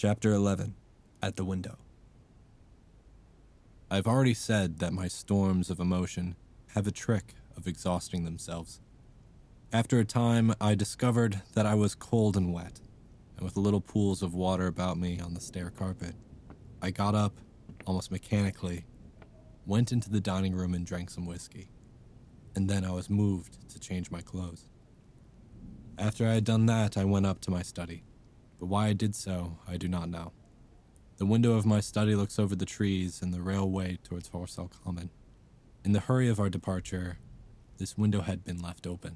Chapter 11. At the Window. I've already said that my storms of emotion have a trick of exhausting themselves. After a time, I discovered that I was cold and wet, and with little pools of water about me on the stair carpet. I got up, almost mechanically, went into the dining room and drank some whiskey, and then I was moved to change my clothes. After I had done that, I went up to my study, but why I did so, I do not know. The window of my study looks over the trees and the railway towards Horsell Common. In the hurry of our departure, this window had been left open.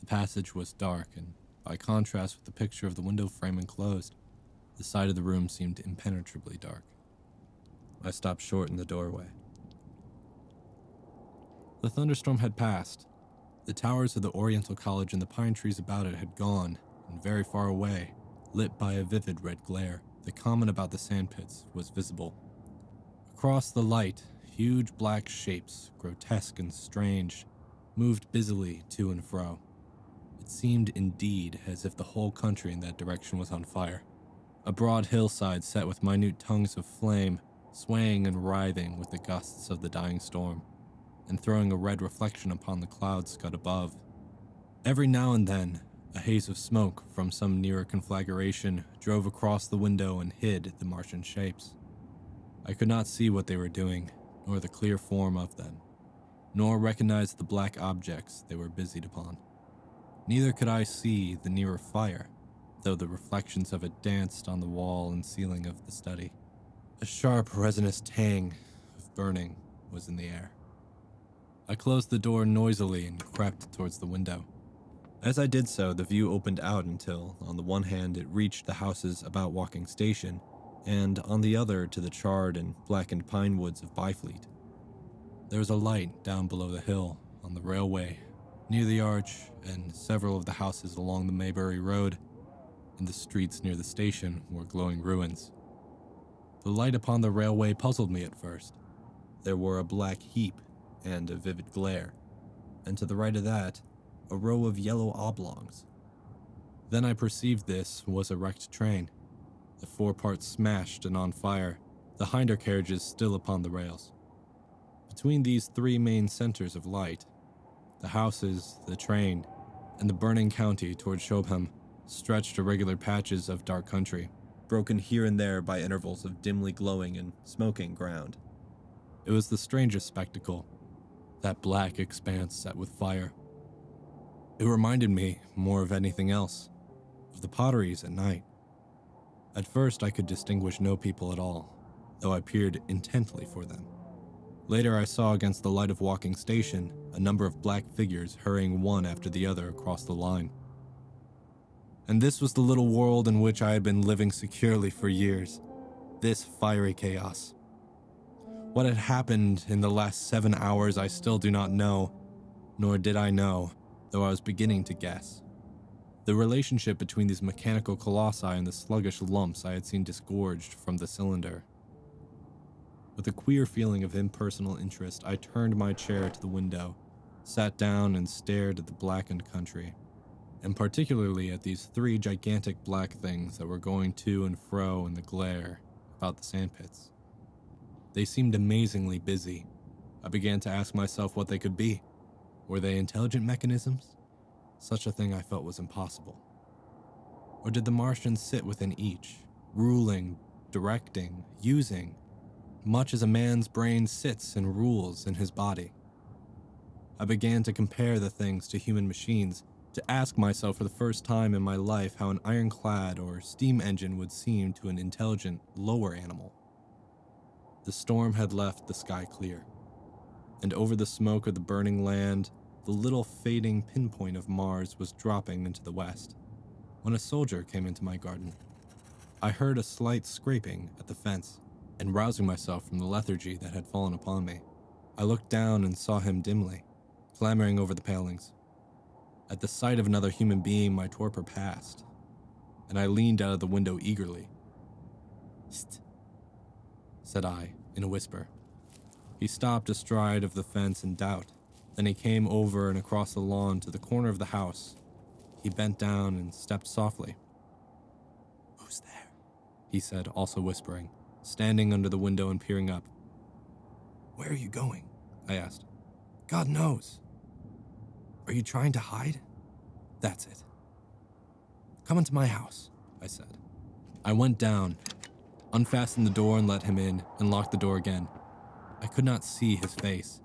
The passage was dark, and by contrast with the picture of the window frame enclosed, the side of the room seemed impenetrably dark. I stopped short in the doorway. The thunderstorm had passed. The towers of the Oriental College and the pine trees about it had gone, and very far away, lit by a vivid red glare, the common about the sandpits was visible. Across the light, huge black shapes, grotesque and strange, moved busily to and fro. It seemed indeed as if the whole country in that direction was on fire. A broad hillside set with minute tongues of flame, swaying and writhing with the gusts of the dying storm, and throwing a red reflection upon the cloud scud above. Every now and then, a haze of smoke from some nearer conflagration drove across the window and hid the Martian shapes. I could not see what they were doing, nor the clear form of them, nor recognize the black objects they were busied upon. Neither could I see the nearer fire, though the reflections of it danced on the wall and ceiling of the study. A sharp, resinous tang of burning was in the air. I closed the door noisily and crept towards the window. As I did so, the view opened out until, on the one hand, it reached the houses about Walking Station, and on the other to the charred and blackened pine woods of Byfleet. There was a light down below the hill, on the railway, near the arch, and several of the houses along the Maybury Road, and the streets near the station were glowing ruins. The light upon the railway puzzled me at first. There were a black heap and a vivid glare, and to the right of that, a row of yellow oblongs. Then I perceived this was a wrecked train, the foreparts smashed and on fire, the hinder carriages still upon the rails. Between these three main centers of light, the houses, the train, and the burning county toward Shobham, stretched irregular patches of dark country, broken here and there by intervals of dimly glowing and smoking ground. It was the strangest spectacle, that black expanse set with fire. It reminded me, more of anything else, of the potteries at night. At first I could distinguish no people at all, though I peered intently for them. Later I saw against the light of Walking Station a number of black figures hurrying one after the other across the line. And this was the little world in which I had been living securely for years, this fiery chaos. What had happened in the last 7 hours I still do not know, nor did I know, though I was beginning to guess. The relationship between these mechanical colossi and the sluggish lumps I had seen disgorged from the cylinder. With a queer feeling of impersonal interest, I turned my chair to the window, sat down and stared at the blackened country, and particularly at these three gigantic black things that were going to and fro in the glare about the sandpits. They seemed amazingly busy. I began to ask myself what they could be. Were they intelligent mechanisms? Such a thing I felt was impossible. Or did the Martians sit within each, ruling, directing, using, much as a man's brain sits and rules in his body? I began to compare the things to human machines, to ask myself for the first time in my life how an ironclad or steam engine would seem to an intelligent, lower animal. The storm had left the sky clear, and over the smoke of the burning land, the little fading pinpoint of Mars was dropping into the west, when a soldier came into my garden. I heard a slight scraping at the fence, and rousing myself from the lethargy that had fallen upon me, I looked down and saw him dimly, clambering over the palings. At the sight of another human being, my torpor passed, and I leaned out of the window eagerly. "Hist," said I, in a whisper. He stopped astride of the fence in doubt. Then he came over and across the lawn to the corner of the house. He bent down and stepped softly. "Who's there?" he said, also whispering, standing under the window and peering up. Where are you going? I asked. God knows. Are you trying to hide? That's it. Come into my house, I said. I went down, unfastened the door and let him in, and locked the door again. I could not see his face.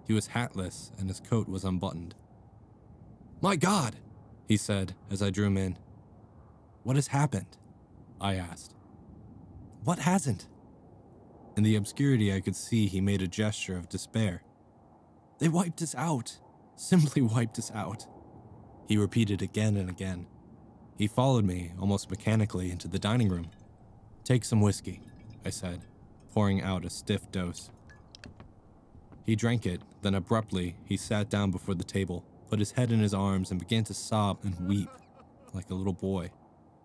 He was hatless, and his coat was unbuttoned. My God, he said as I drew him in. What has happened? I asked. What hasn't? In the obscurity, I could see he made a gesture of despair. They wiped us out. Simply wiped us out. He repeated again and again. He followed me, almost mechanically, into the dining room. Take some whiskey, I said, pouring out a stiff dose. He drank it, then abruptly, he sat down before the table, put his head in his arms, and began to sob and weep, like a little boy,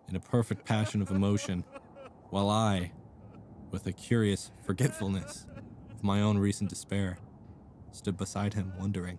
in a perfect passion of emotion, while I, with a curious forgetfulness of my own recent despair, stood beside him, wondering.